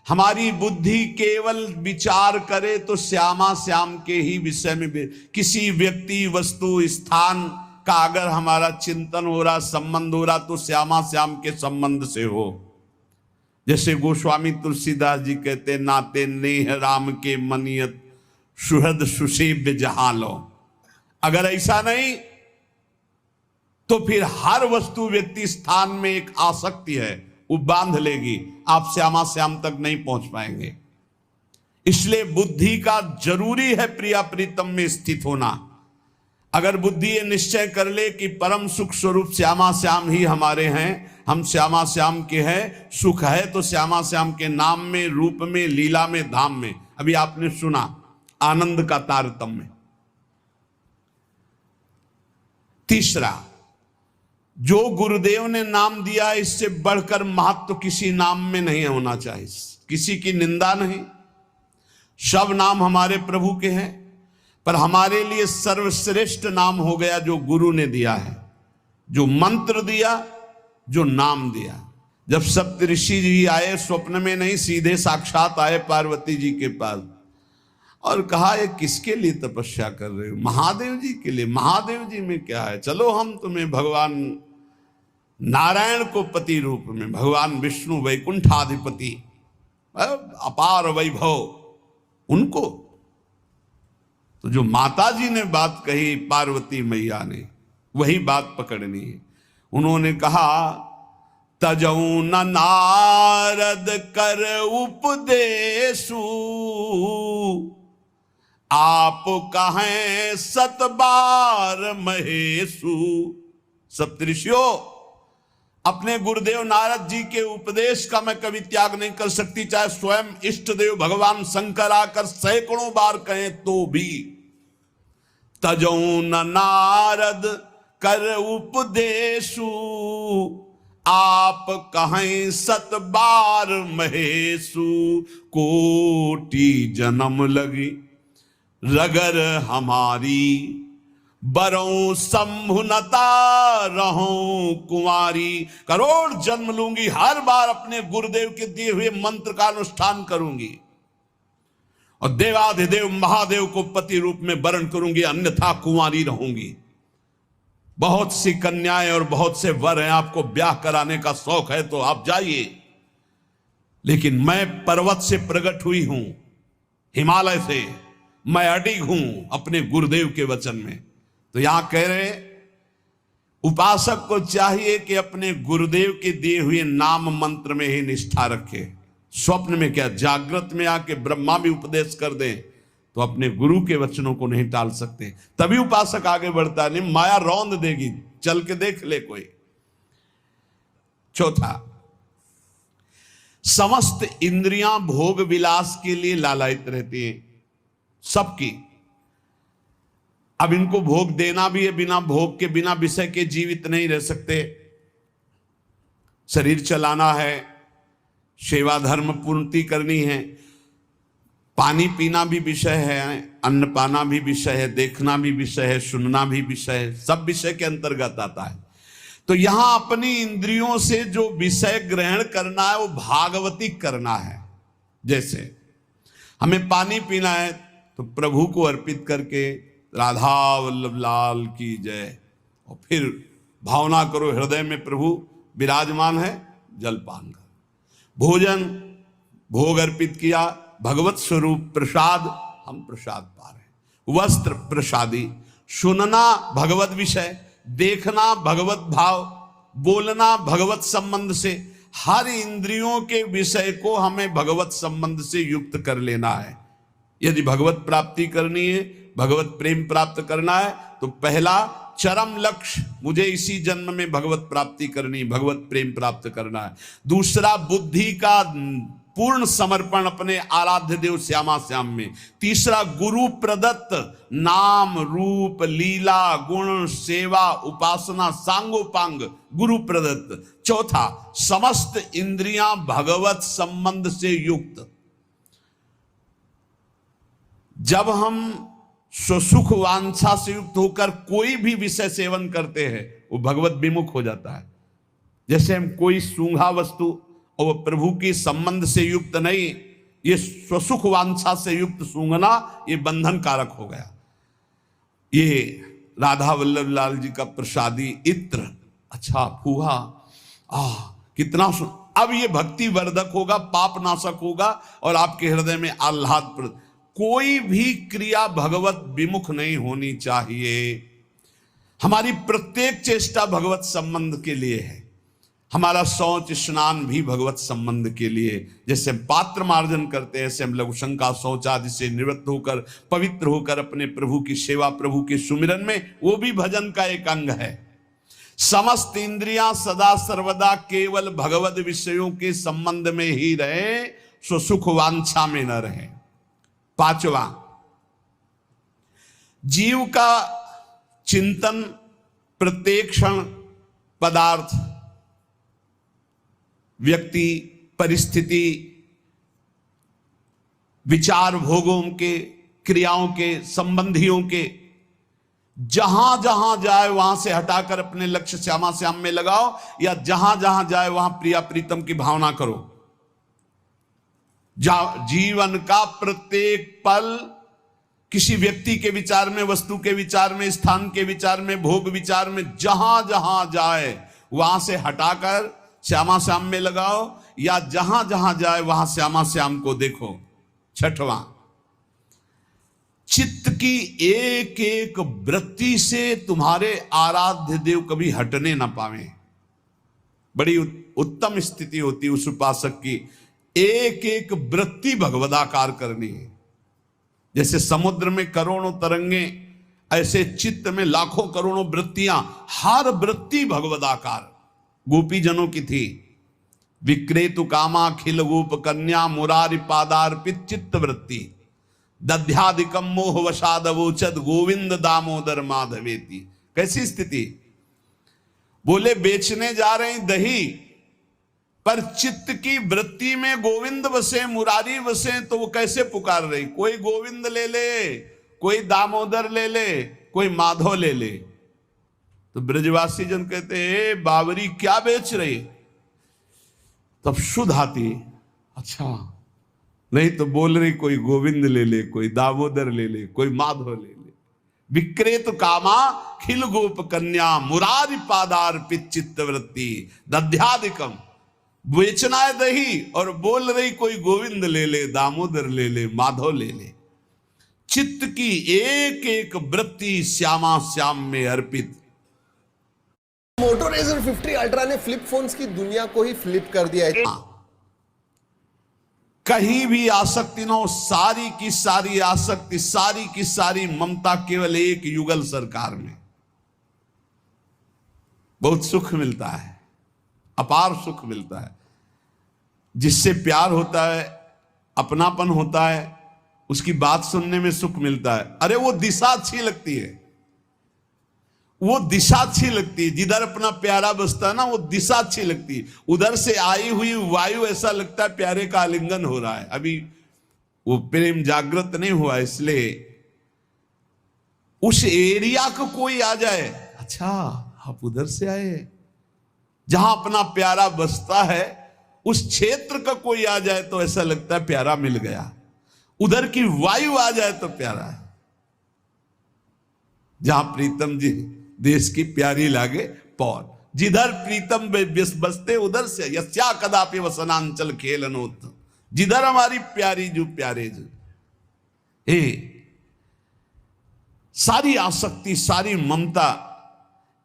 हमारी बुद्धि केवल विचार करे तो श्यामा श्याम के ही विषय में किसी व्यक्ति वस्तु स्थान का अगर हमारा चिंतन हो रहा, संबंध हो रहा, तो श्यामा श्याम के संबंध से हो। जैसे गोस्वामी तुलसीदास जी कहते, नाते नेह राम के मनियत सुहृद सुसेव्य जहां लो। अगर ऐसा नहीं तो फिर हर वस्तु व्यक्ति स्थान में एक आसक्ति है, वो बांध लेगी, आप श्यामा श्याम तक नहीं पहुंच पाएंगे। इसलिए बुद्धि का जरूरी है प्रिया प्रीतम में स्थित होना। अगर बुद्धि ये निश्चय कर ले कि परम सुख स्वरूप श्यामा श्याम ही हमारे हैं, हम श्यामा श्याम के हैं, सुख है तो श्यामा श्याम के नाम में, रूप में, लीला में, धाम में। अभी आपने सुना आनंद का तारतम्य। तीसरा, जो गुरुदेव ने नाम दिया, इससे बढ़कर महत्व किसी नाम में नहीं होना चाहिए, किसी की निंदा नहीं। सब नाम हमारे प्रभु के हैं, पर हमारे लिए सर्वश्रेष्ठ नाम हो गया जो गुरु ने दिया है, जो मंत्र दिया, जो नाम दिया। जब सप्तऋषि जी आए, स्वप्न में नहीं, सीधे साक्षात आए पार्वती जी के पास और कहा, ये किसके लिए तपस्या कर रहे हो? महादेव जी के लिए। महादेव जी में क्या है, चलो हम तुम्हें भगवान नारायण को पति रूप में, भगवान विष्णु वैकुंठाधिपति, अपार वैभव, उनको। तो जो माता जी ने बात कही पार्वती मैया ने, वही बात पकड़नी है। उन्होंने कहा, तजऊ न नारद कर उपदेशु, आप कहें सतबार महेशु। सप्तऋषियों, अपने गुरुदेव नारद जी के उपदेश का मैं कभी त्याग नहीं कर सकती, चाहे स्वयं इष्ट देव भगवान शंकर आकर सैकड़ों बार कहें तो भी। तजऊ न नारद कर उपदेशु, आप कहें सत बार महेशु। कोटि जन्म लगी रगर हमारी, बरों संभुनता रहूं कुंवारी। करोड़ जन्म लूंगी, हर बार अपने गुरुदेव के दिए हुए मंत्र का अनुष्ठान करूंगी और देवाधिदेव महादेव को पति रूप में वरण करूंगी, अन्यथा कुंवारी रहूंगी। बहुत सी कन्याएं और बहुत से वर हैं, आपको ब्याह कराने का शौक है तो आप जाइए, लेकिन मैं पर्वत से प्रकट हुई हूं, हिमालय से, मैं अडिग हूं अपने गुरुदेव के वचन में। तो यहां कह रहे, उपासक को चाहिए कि अपने गुरुदेव के दिए हुए नाम मंत्र में ही निष्ठा रखे। स्वप्न में क्या, जागृत में आके ब्रह्मा भी उपदेश कर दें तो अपने गुरु के वचनों को नहीं टाल सकते, तभी उपासक आगे बढ़ता है। नहीं, माया रौंद देगी, चल के देख ले कोई। चौथा, समस्त इंद्रियां भोग विलास के लिए लालायित रहती हैं, सबकी। अब इनको भोग देना भी है, बिना भोग के, बिना विषय के जीवित नहीं रह सकते। शरीर चलाना है, सेवा धर्म पूर्ति करनी है, पानी पीना भी विषय है, अन्न पाना भी विषय है, देखना भी विषय है, सुनना भी विषय है, सब विषय के अंतर्गत आता है। तो यहां अपनी इंद्रियों से जो विषय ग्रहण करना है वो भागवतिक करना है। जैसे हमें पानी पीना है तो प्रभु को अर्पित करके राधा वल्लभ लाल की जय, और फिर भावना करो हृदय में प्रभु विराजमान है, जलपान करो। भोजन, भोग अर्पित किया, भगवत स्वरूप प्रसाद, हम प्रसाद पा रहे हैं। वस्त्र प्रसादी, सुनना भगवत विषय, देखना भगवत भाव, बोलना भगवत संबंध से। हर इंद्रियों के विषय को हमें भगवत संबंध से युक्त कर लेना है। यदि भगवत प्राप्ति करनी है, भगवत प्रेम प्राप्त करना है, तो पहला चरम लक्ष्य, मुझे इसी जन्म में भगवत प्राप्ति करनी, भगवत प्रेम प्राप्त करना है। दूसरा, बुद्धि का पूर्ण समर्पण अपने आराध्य देव श्यामा श्याम में। तीसरा, गुरु प्रदत्त नाम रूप लीला गुण सेवा उपासना सांगोपांग गुरु प्रदत्त। चौथा, समस्त इंद्रियां भगवत संबंध से युक्त। जब हम स्वसुख वांछा से युक्त होकर कोई भी विषय सेवन करते हैं, वो भगवत विमुख हो जाता है। जैसे हम कोई सूंघा वस्तु और वो प्रभु के संबंध से युक्त नहीं, ये स्वसुख वांछा से युक्त सूंघना ये बंधन कारक हो गया। ये राधा वल्लभ लाल जी का प्रसादी इत्र, अच्छा फूहा, कितना अब ये भक्ति वर्धक होगा, पाप नाशक होगा और आपके हृदय में आह्लाद। कोई भी क्रिया भगवत विमुख नहीं होनी चाहिए। हमारी प्रत्येक चेष्टा भगवत संबंध के लिए है। हमारा शौच स्नान भी भगवत संबंध के लिए, जैसे हम पात्र मार्जन करते हैं ऐसे हम लघु शंका शौच आदि से निवृत्त होकर पवित्र होकर अपने प्रभु की सेवा, प्रभु के सुमिरन में, वो भी भजन का एक अंग है। समस्त इंद्रियां सदा सर्वदा केवल भगवत विषयों के संबंध में ही रहे, सो सुख वांछा में न रहे। पांचवा, जीव का चिंतन प्रत्येक क्षण पदार्थ, व्यक्ति, परिस्थिति, विचार, भोगों के, क्रियाओं के, संबंधियों के, जहां जहां जाए वहां से हटाकर अपने लक्ष्य श्यामा श्याम में लगाओ, या जहां जहां जाए वहां प्रिया प्रीतम की भावना करो। जीवन का प्रत्येक पल किसी व्यक्ति के विचार में, वस्तु के विचार में, स्थान के विचार में, भोग विचार में, जहां जहां जाए वहां से हटाकर श्यामा श्याम में लगाओ, या जहां जहां जाए वहां श्यामा श्याम को देखो। छठवां, चित्त की एक एक वृत्ति से तुम्हारे आराध्य देव कभी हटने ना पावे। बड़ी उत्तम स्थिति होती उस उपासक की, एक एक वृत्ति भगवदाकार करनी है। जैसे समुद्र में करोड़ों तरंगे, ऐसे चित्त में लाखों करोड़ों वृत्तियां, हर वृत्ति भगवदाकार। गोपी जनों की थी, विक्रेतु कामा खिल गोप कन्या मुरारी पादार्पित चित्त वृत्ति, दध्यादिकम मोह वशादवोचद गोविंद दामोदर माधवेति। कैसी स्थिति? बोले बेचने जा रहे हैं दही, पर चित्त की वृत्ति में गोविंद बसे, मुरारी बसे, तो वो कैसे पुकार रही? कोई गोविंद ले ले, कोई दामोदर ले ले, कोई माधव ले ले। तो ब्रजवासी जन कहते हैं बावरी क्या बेच रही? तब शुद्ध आती, अच्छा नहीं तो बोल रही कोई गोविंद ले ले, कोई दामोदर ले ले, कोई माधव ले ले। विक्रेत कामा खिल गोप कन्या मुरारी पादार्पित चित्त वृत्ति दध्यादिकम। बेचना है दही और बोल रही कोई गोविंद ले ले, दामोदर ले ले, माधव ले ले। चित्त की एक एक वृत्ति श्यामा श्याम में अर्पित। मोटो रेजर 50 अल्ट्रा ने फ्लिप फोन्स की दुनिया को ही फ्लिप कर दिया है। कहीं भी आसक्ति ना हो, सारी की सारी आसक्ति, सारी की सारी ममता केवल एक युगल सरकार में। बहुत सुख मिलता है, अपार सुख मिलता है। जिससे प्यार होता है, अपनापन होता है, उसकी बात सुनने में सुख मिलता है। अरे वो दिशा अच्छी लगती है, वो दिशा अच्छी लगती है। जिधर अपना प्यारा बसता है ना, वो दिशा अच्छी लगती है। उधर से आई हुई वायु ऐसा लगता है प्यारे का आलिंगन हो रहा है। अभी वो प्रेम जागृत नहीं हुआ, इसलिए उस एरिया को कोई आ जाए, अच्छा आप उधर से आए, जहां अपना प्यारा बसता है उस क्षेत्र का कोई आ जाए तो ऐसा लगता है प्यारा मिल गया। उधर की वायु आ जाए तो प्यारा है। जहां प्रीतम जी देश की प्यारी लागे पौर, जिधर प्रीतम बसते उधर से यस्या कदापि वसनांचल खेलनोत। जिधर हमारी प्यारी जो प्यारे जो, सारी आसक्ति, सारी ममता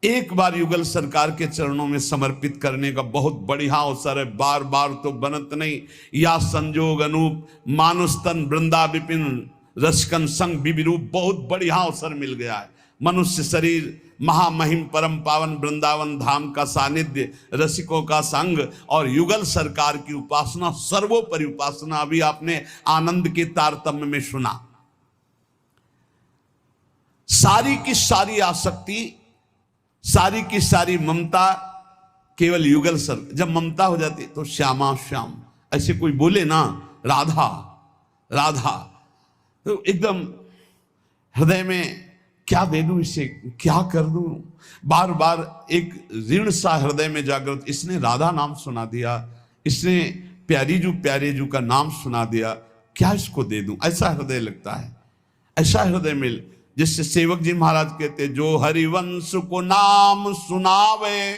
एक बार युगल सरकार के चरणों में समर्पित करने का बहुत बढ़िया अवसर है। बार बार तो बनत नहीं। या संजोग अनूप मानुस्तन वृंदा विपिन रसकन संग विविरूप, बहुत बढ़िया अवसर मिल गया है। मनुष्य शरीर, महामहिम परम पावन वृंदावन धाम का सानिध्य, रसिकों का संग और युगल सरकार की उपासना, सर्वोपरि उपासना। अभी आपने आनंद के तारतम्य में सुना। सारी की सारी आसक्ति, सारी की सारी ममता केवल युगल सर। जब ममता हो जाती तो श्यामा श्याम, ऐसे कोई बोले ना राधा राधा, तो एकदम हृदय में क्या दे दूं इसे, क्या कर दूं, बार बार एक ऋण सा हृदय में जागृत। इसने राधा नाम सुना दिया, इसने प्यारे जू का नाम सुना दिया, क्या इसको दे दूं, ऐसा हृदय लगता है, ऐसा हृदय मिल। जिससे सेवक जी महाराज कहते, जो हरिवंश को नाम सुनावे,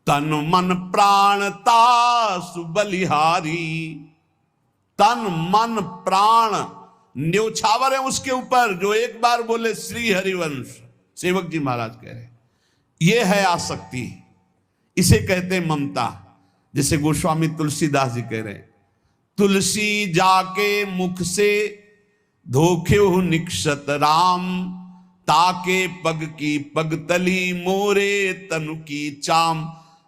तन मन प्राण तासु बलिहारी। तन मन प्राण न्योछावर है उसके ऊपर, जो एक बार बोले श्री हरिवंश। सेवक जी महाराज कह रहे, ये है आसक्ति, इसे कहते ममता। जैसे गोस्वामी तुलसीदास जी कह रहे, तुलसी जाके मुख से धोखे हो निक्षत राम, ताके पग की पगतली मोरे तनु की चाम।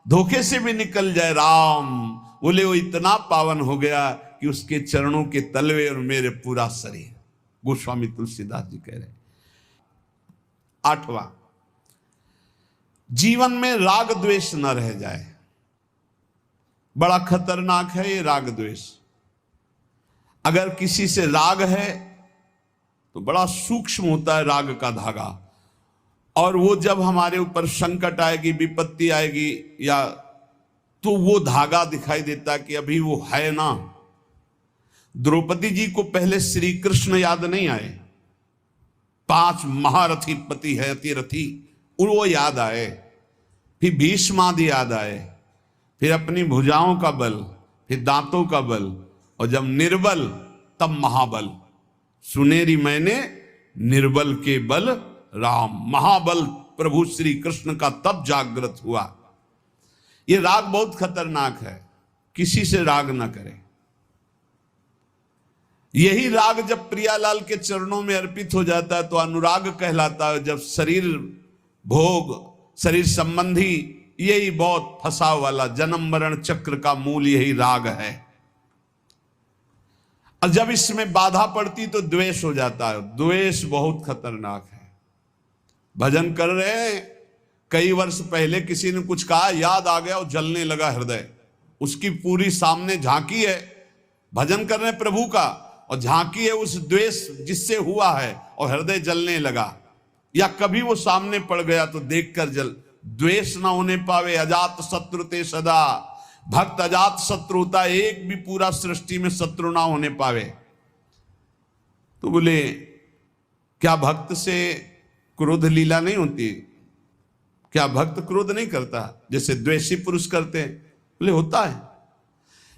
धोखे से भी निकल जाए राम, बोले वो इतना पावन हो गया कि उसके चरणों के तलवे और मेरे पूरा शरीर। गोस्वामी तुलसीदास जी कह रहे। 8वां, जीवन में राग द्वेष न रह जाए। बड़ा खतरनाक है ये राग द्वेष। अगर किसी से राग है तो बड़ा सूक्ष्म होता है राग का धागा, और वो जब हमारे ऊपर संकट आएगी, विपत्ति आएगी, या तो वो धागा दिखाई देता कि अभी वो है ना। द्रौपदी जी को पहले श्री कृष्ण याद नहीं आए, 5 महारथी पति है अतिरथी, वो याद आए, फिर भीष्मादि याद आए, फिर अपनी भुजाओं का बल, फिर दांतों का बल, और जब निर्बल तब महाबल। सुनेरी मैंने निर्बल के बल राम, महाबल प्रभु श्री कृष्ण का तब जागृत हुआ। ये राग बहुत खतरनाक है, किसी से राग ना करें। यही राग जब प्रियालाल के चरणों में अर्पित हो जाता है तो अनुराग कहलाता है। जब शरीर भोग, शरीर संबंधी, यही बहुत फंसाव वाला जन्म मरण चक्र का मूल यही राग है। और जब इसमें बाधा पड़ती तो द्वेष हो जाता है। द्वेष बहुत खतरनाक है। भजन कर रहे हैं, कई वर्ष पहले किसी ने कुछ कहा, याद आ गया और जलने लगा हृदय। उसकी पूरी सामने झांकी है, भजन कर रहे हैं प्रभु का, और झांकी है उस द्वेष जिससे हुआ है, और हृदय जलने लगा। या कभी वो सामने पड़ गया तो देखकर जल। द्वेष ना होने पावे, अजात शत्रु ते सदा। भक्त अजात शत्रु होता है, एक भी पूरा सृष्टि में शत्रु ना होने पावे। तो बोले क्या भक्त से क्रोध लीला नहीं होती? क्या भक्त क्रोध नहीं करता जैसे द्वेषी पुरुष करते हैं? बोले होता है,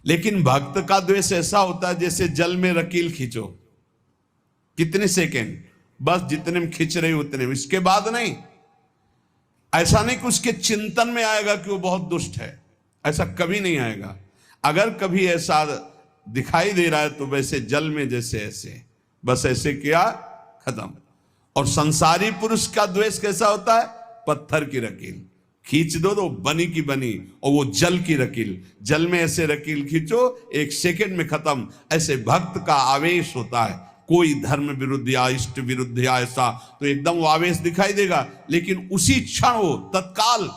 लेकिन भक्त का द्वेष ऐसा होता है जैसे जल में रकील खींचो, कितने सेकेंड, बस जितने में खींच रहे उतने में, इसके बाद नहीं। ऐसा नहीं कि उसके चिंतन में आएगा कि वो बहुत दुष्ट है, ऐसा कभी नहीं आएगा। अगर कभी ऐसा दिखाई दे रहा है तो वैसे जल में जैसे ऐसे, बस ऐसे किया, खत्म। और संसारी पुरुष का द्वेष कैसा होता है? पत्थर की रकील खींच दो तो बनी की बनी, और वो जल की रकील, जल में ऐसे रकील खींचो, 1 सेकेंड में खत्म। ऐसे भक्त का आवेश होता है। कोई धर्म विरुद्ध या इष्ट विरुद्ध या ऐसा तो एकदम वो आवेश दिखाई देगा, लेकिन उसी क्षण वो तत्काल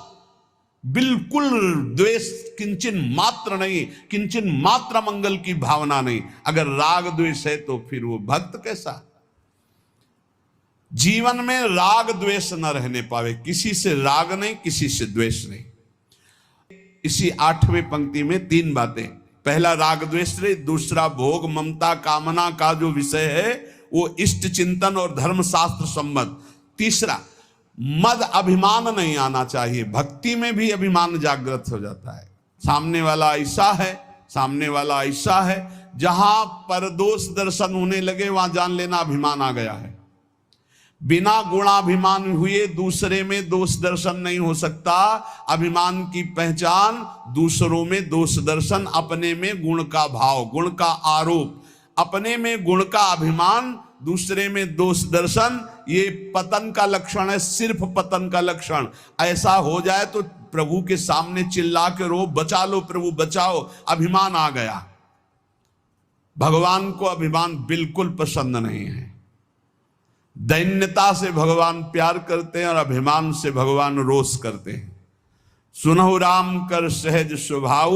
बिल्कुल द्वेष किंचन मात्र नहीं, किंचन मात्र मंगल की भावना नहीं। अगर राग द्वेष है तो फिर वो भक्त कैसा? जीवन में राग द्वेष न रहने पावे, किसी से राग नहीं, किसी से द्वेष नहीं। इसी 8वें पंक्ति में 3 बातें। पहला राग द्वेष रही, दूसरा भोग ममता कामना का जो विषय है वो इष्ट चिंतन और धर्म शास्त्र संबद्ध, तीसरा मद अभिमान नहीं आना चाहिए। भक्ति में भी अभिमान जागृत हो जाता है। सामने वाला ऐसा है, सामने वाला ऐसा है, जहां पर दोष दर्शन होने लगे वहां जान लेना अभिमान आ गया है। बिना गुणाभिमान हुए दूसरे में दोष दर्शन नहीं हो सकता। अभिमान की पहचान दूसरों में दोष दर्शन, अपने में गुण का भाव, गुण का आरोप, अपने में गुण का अभिमान, दूसरे में दोष दर्शन, ये पतन का लक्षण है, सिर्फ पतन का लक्षण। ऐसा हो जाए तो प्रभु के सामने चिल्ला के रो, बचा लो प्रभु बचाओ, अभिमान आ गया। भगवान को अभिमान बिल्कुल पसंद नहीं है। दैन्यता से भगवान प्यार करते हैं और अभिमान से भगवान रोष करते हैं। सुनहु राम कर सहज स्वभाव,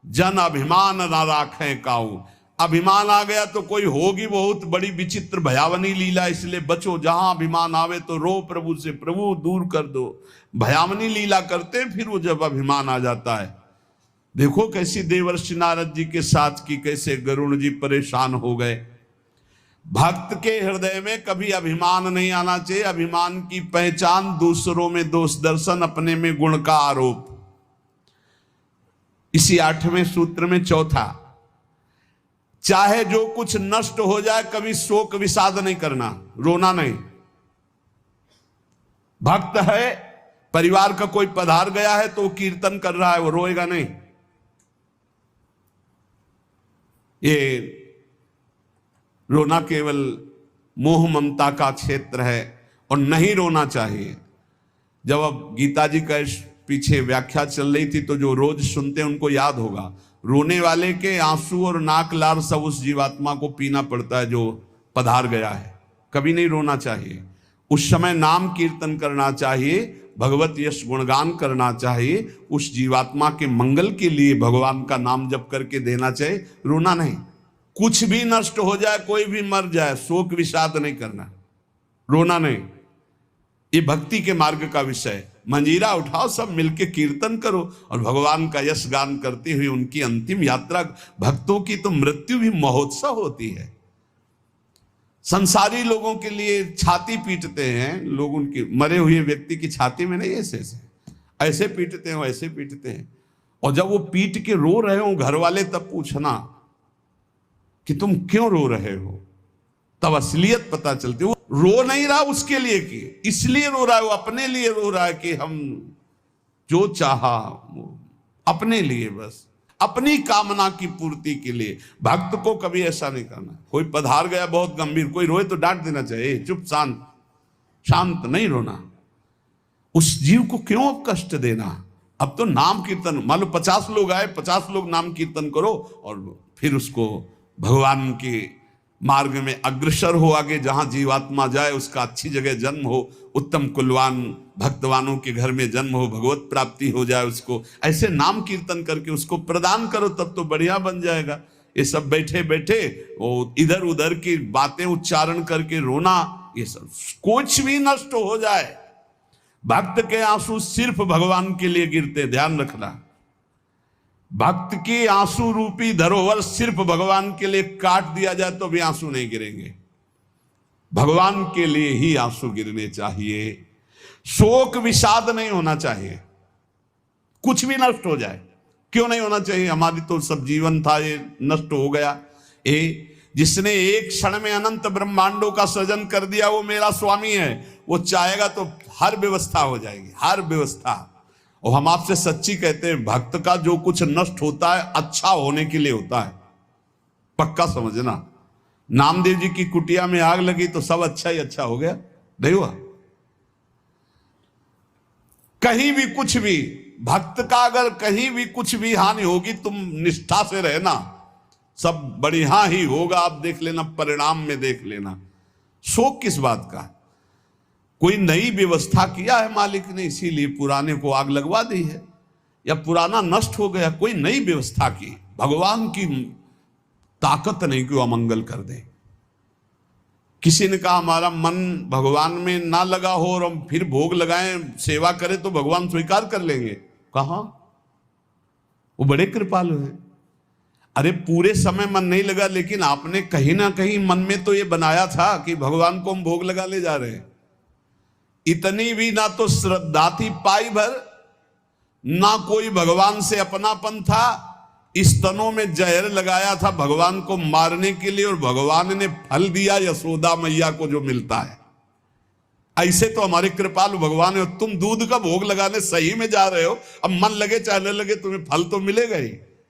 जन अभिमान ना राखें काऊ। अभिमान आ गया तो कोई होगी बहुत बड़ी विचित्र भयावनी लीला, इसलिए बचो। जहां अभिमान आवे तो रो प्रभु से, प्रभु दूर कर दो। भयावनी लीला करते हैं फिर वो जब अभिमान आ जाता है। देखो कैसी देवर्षि नारद जी के साथ की, कैसे गरुड़ जी परेशान हो गए। भक्त के हृदय में कभी अभिमान नहीं आना चाहिए। अभिमान की पहचान दूसरों में दोष दर्शन, अपने में गुण का आरोप। इसी 8वें सूत्र में चौथा, चाहे जो कुछ नष्ट हो जाए कभी शोक विषाद नहीं करना, रोना नहीं। भक्त है, परिवार का कोई पधार गया है तो वो कीर्तन कर रहा है, वो रोएगा नहीं। ये रोना केवल मोह ममता का क्षेत्र है और नहीं रोना चाहिए। जब अब गीता जी का पीछे व्याख्या चल रही थी तो जो रोज सुनते हैं उनको याद होगा, रोने वाले के आंसू और नाक लार सब उस जीवात्मा को पीना पड़ता है जो पधार गया है। कभी नहीं रोना चाहिए। उस समय नाम कीर्तन करना चाहिए, भगवत यश गुणगान करना चाहिए, उस जीवात्मा के मंगल के लिए भगवान का नाम जप करके देना चाहिए, रोना नहीं। कुछ भी नष्ट हो जाए, कोई भी मर जाए, शोक विषाद नहीं करना, रोना नहीं। ये भक्ति के मार्ग का विषय। मंजीरा उठाओ, सब मिलके कीर्तन करो और भगवान का यश गान करते हुए उनकी अंतिम यात्रा। भक्तों की तो मृत्यु भी महोत्सव होती है। संसारी लोगों के लिए छाती पीटते हैं लोग, उनकी मरे हुए व्यक्ति की छाती में नहीं, ऐसे पीटते हैं, ऐसे पीटते हैं। और जब वो पीट के रो रहे हो घर वाले, तब पूछना कि तुम क्यों रो रहे हो, तब असलियत पता चलती है। वो रो नहीं रहा उसके लिए कि इसलिए रो रहा है, वो अपने लिए रो रहा है कि हम जो चाहा अपने लिए, बस अपनी कामना की पूर्ति के लिए। भक्त को कभी ऐसा नहीं करना। कोई पधार गया बहुत गंभीर, कोई रोए तो डांट देना चाहिए, चुप शांत नहीं रोना। उस जीव को क्यों अब कष्ट देना। अब तो नाम कीर्तन, मान लो 50 लोग आए, 50 लोग नाम कीर्तन करो और फिर उसको भगवान के मार्ग में अग्रसर हो, आगे जहां जीवात्मा जाए उसका अच्छी जगह जन्म हो, उत्तम कुलवान भक्तवानों के घर में जन्म हो, भगवत प्राप्ति हो जाए उसको। ऐसे नाम कीर्तन करके उसको प्रदान करो, तब तो बढ़िया बन जाएगा। ये सब बैठे बैठे वो इधर उधर की बातें उच्चारण करके रोना, ये सब कुछ भी नष्ट हो जाए। भक्त के आंसू सिर्फ भगवान के लिए गिरते, ध्यान रखना। भक्त की आंसू रूपी धरोहर सिर्फ भगवान के लिए काट दिया जाए तो भी आंसू नहीं गिरेंगे। भगवान के लिए ही आंसू गिरने चाहिए। शोक विषाद नहीं होना चाहिए। कुछ भी नष्ट हो जाए, क्यों नहीं होना चाहिए। हमारी तो सब जीवन था, ये नष्ट हो गया। जिसने एक क्षण में अनंत ब्रह्मांडों का सृजन कर दिया वो मेरा स्वामी है। वो चाहेगा तो हर व्यवस्था हो जाएगी, हर व्यवस्था। और हम आपसे सच्ची कहते हैं, भक्त का जो कुछ नष्ट होता है अच्छा होने के लिए होता है, पक्का समझना। नामदेव जी की कुटिया में आग लगी तो सब अच्छा ही अच्छा हो गया, नहीं हुआ। कहीं भी कुछ भी, भक्त का अगर कहीं भी कुछ भी हानि होगी, तुम निष्ठा से रहना, सब बढ़िया ही होगा। आप देख लेना, परिणाम में देख लेना। शोक किस बात का। कोई नई व्यवस्था किया है मालिक ने, इसीलिए पुराने को आग लगवा दी है, या पुराना नष्ट हो गया, कोई नई व्यवस्था की। भगवान की ताकत नहीं कि वो अमंगल कर दे। किसी ने कहा हमारा मन भगवान में ना लगा हो और हम फिर भोग लगाएं, सेवा करें तो भगवान स्वीकार कर लेंगे। कहां, वो बड़े कृपालु हैं। अरे पूरे समय मन नहीं लगा, लेकिन आपने कहीं ना कहीं मन में तो ये बनाया था कि भगवान को हम भोग लगा ले जा रहे हैं। इतनी भी ना तो श्रद्धा थी पाई भर, ना कोई भगवान से अपनापन था। स्तनों में जहर लगाया था भगवान को मारने के लिए, और भगवान ने फल दिया यशोदा मैया को जो मिलता है। ऐसे तो हमारे कृपालु भगवान है। तुम दूध का भोग लगाने सही में जा रहे हो, अब मन लगे चाहे लगे तुम्हें फल तो मिलेगा ही।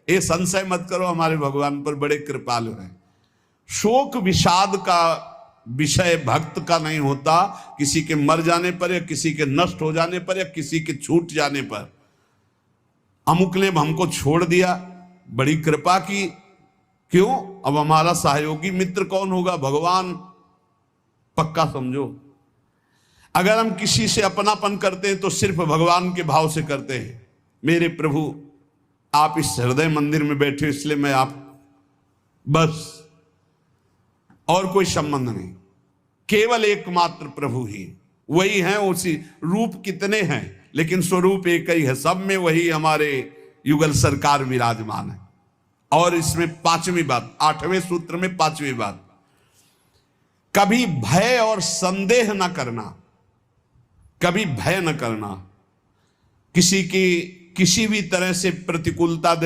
ये संशय मत करो, हमारे भगवान पर बड़े कृपालु हैं। शोक विषाद का विषय भक्त का नहीं होता। किसी के मर जाने पर, या किसी के नष्ट हो जाने पर, या किसी के छूट जाने पर। अमुक ने हमको छोड़ दिया, बड़ी कृपा की, क्यों। अब हमारा सहयोगी मित्र कौन होगा, भगवान। पक्का समझो, अगर हम किसी से अपनापन करते हैं तो सिर्फ भगवान के भाव से करते हैं। मेरे प्रभु आप इस हृदय मंदिर में बैठे, इसलिए मैं आप, बस और कोई संबंध नहीं, केवल एकमात्र प्रभु ही वही हैं। उसी रूप कितने हैं, लेकिन स्वरूप एक ही है। सब में वही हमारे युगल सरकार विराजमान है। और इसमें पांचवी बात, 8वें सूत्र में पांचवी बात, कभी भय और संदेह न करना, कभी भय न करना। किसी की किसी भी तरह से प्रतिकूलता दे